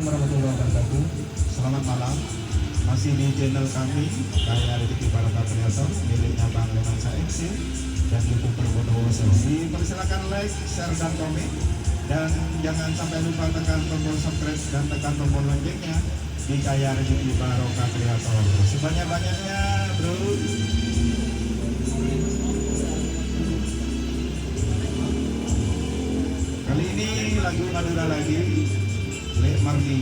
warahmatullahi wabarakatuh. Selamat malam. Masih di channel kami Kaya Rezeki Barokah Kreator miliknya Bang Leman MC dan YouTuber Bondowoso. Dipersilakan like, share dan komen, dan jangan sampai lupa tekan tombol subscribe dan tekan tombol loncengnya di Kaya Rezeki Barokah Kreator. Sebanyak-banyaknya, bro. Kali ini lagu Madura lagi, Lek Marni.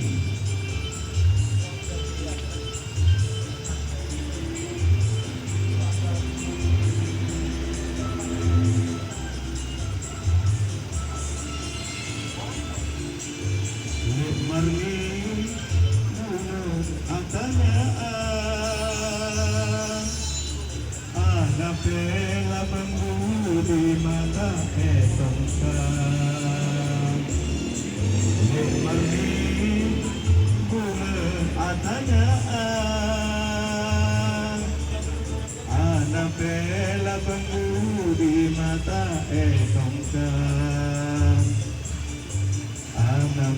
Lek Marni, atanya pela menggudi mata etongkan. Lek Marni, bunga atanya pela menggudi mata etongkan.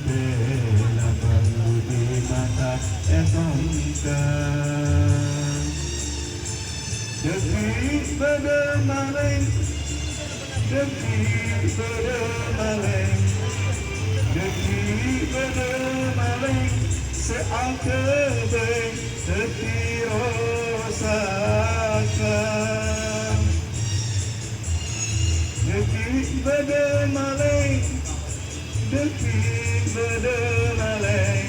Pela menggudi mata etongkan. Deki pada maleng, deki pada maleng, deki pada maleng, seangkebeng deki rosakan. Deki pada maleng, deki pada maleng,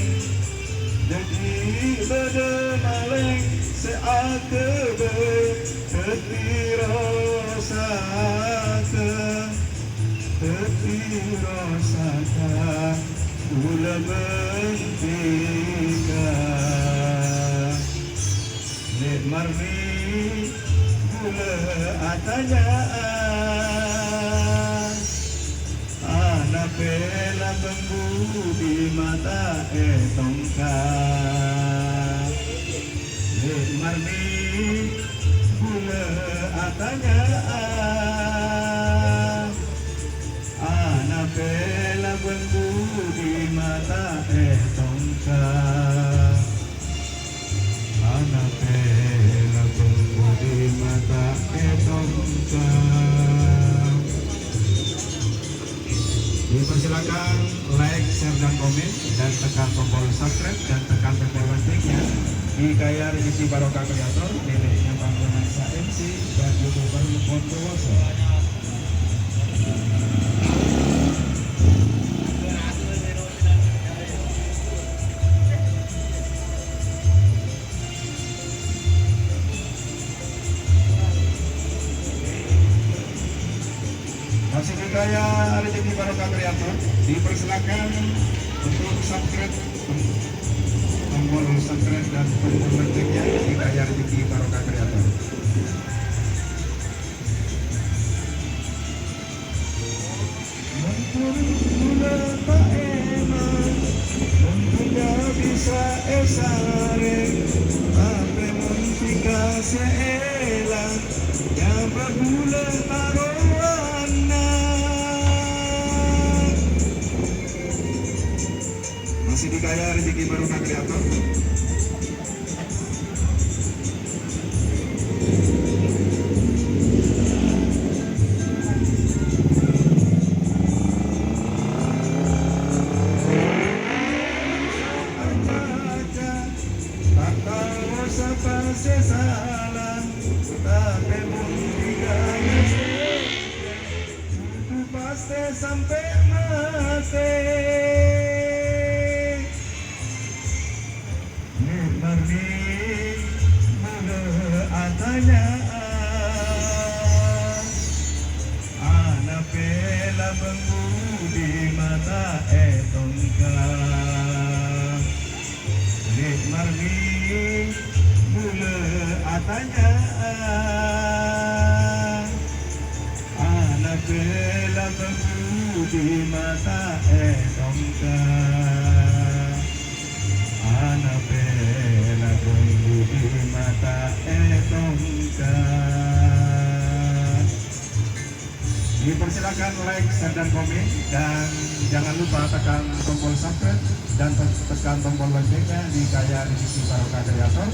deki pada maleng, seangkebeng deki rosakan, deki rosakan, kula bentika. Lek Marni, kula atanya pela menggudi mata etongkan. Lek Marni, kula atanya pela menggudi mata etongkan. Pela menggudi mata etongkan. Dipersilakan like, share dan komen, dan tekan tombol subscribe dan tekan tombol loncengnya di Kaya Rezeki Barokah Kreator miliknya Bang Leman MC dan YouTuber Bondowoso. Masih di Kaya Rezeki Barokah Kreator, dipersilakan untuk subscribe, tombol subscribe dan tombol loncengnya di Kaya Rezeki Barokah Kreator. Mengkulit tak enak, mengkulit bisa esare, tapi mungkin seelang yang berbulan taruhana. Masih di Kaya Rezeki Barokah Kreator. Tak tahu siapa sesalan, tapi mungkin itu pasti sampai mati. Lek Marni, mana atanya pela menggudi mata etongkan. Lek Marni, mula atanya pela menggudi mata etongkan. Pela menggudi mata etongkan. Dipersilakan like, share, dan komen, dan jangan lupa tekan tombol subscribe dan tekan tombol loncengnya di Kaya Rezeki Barokah Kreator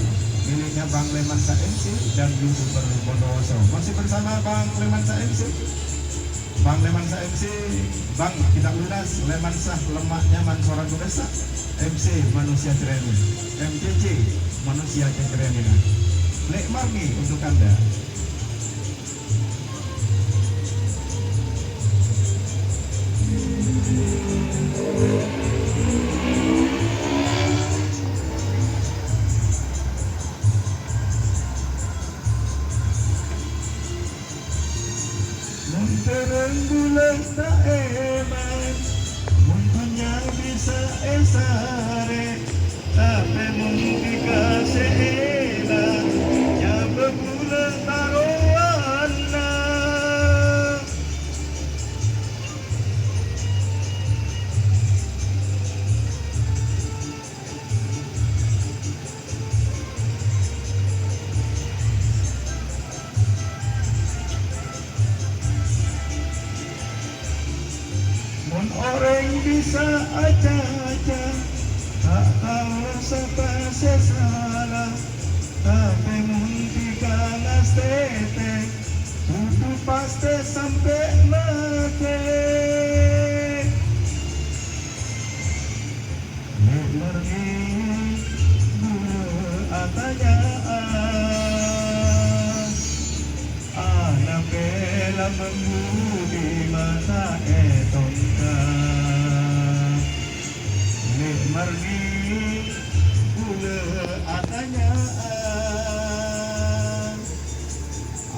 miliknya Bang Lemansa MC dan YouTuber Bondowoso. Masih bersama Bang Lemansa MC. Bang Lemansa MC, Bang kita lunas Lemansa lemak nyaman seorang desa. MC manusia training, MCC manusia training. Lek Marmi untuk Anda. Terang bulan tak eman, muntunya bisa esare, tapi mungkin kasih elah, ya berbulan taruhana. Mun orang bisa aja-aja, tak tahu siapa salah, tapi mun tiga nastete, tutup pasti sampai mati. Lergi atanya anak bela membudi mata etongka. Margi bule atanya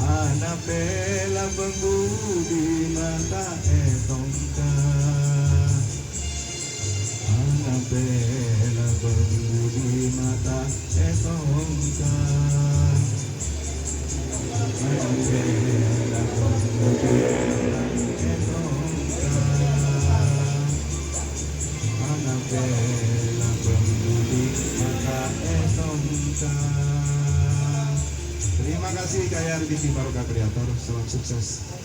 anak bela membudi mata etongka. Anak bela membudi mata etongka. Anak bela membudi mata etongka. Anak bela pembudi mata esongka. Terima kasih Kaya Rezeki Barokah Kreator, salam sukses.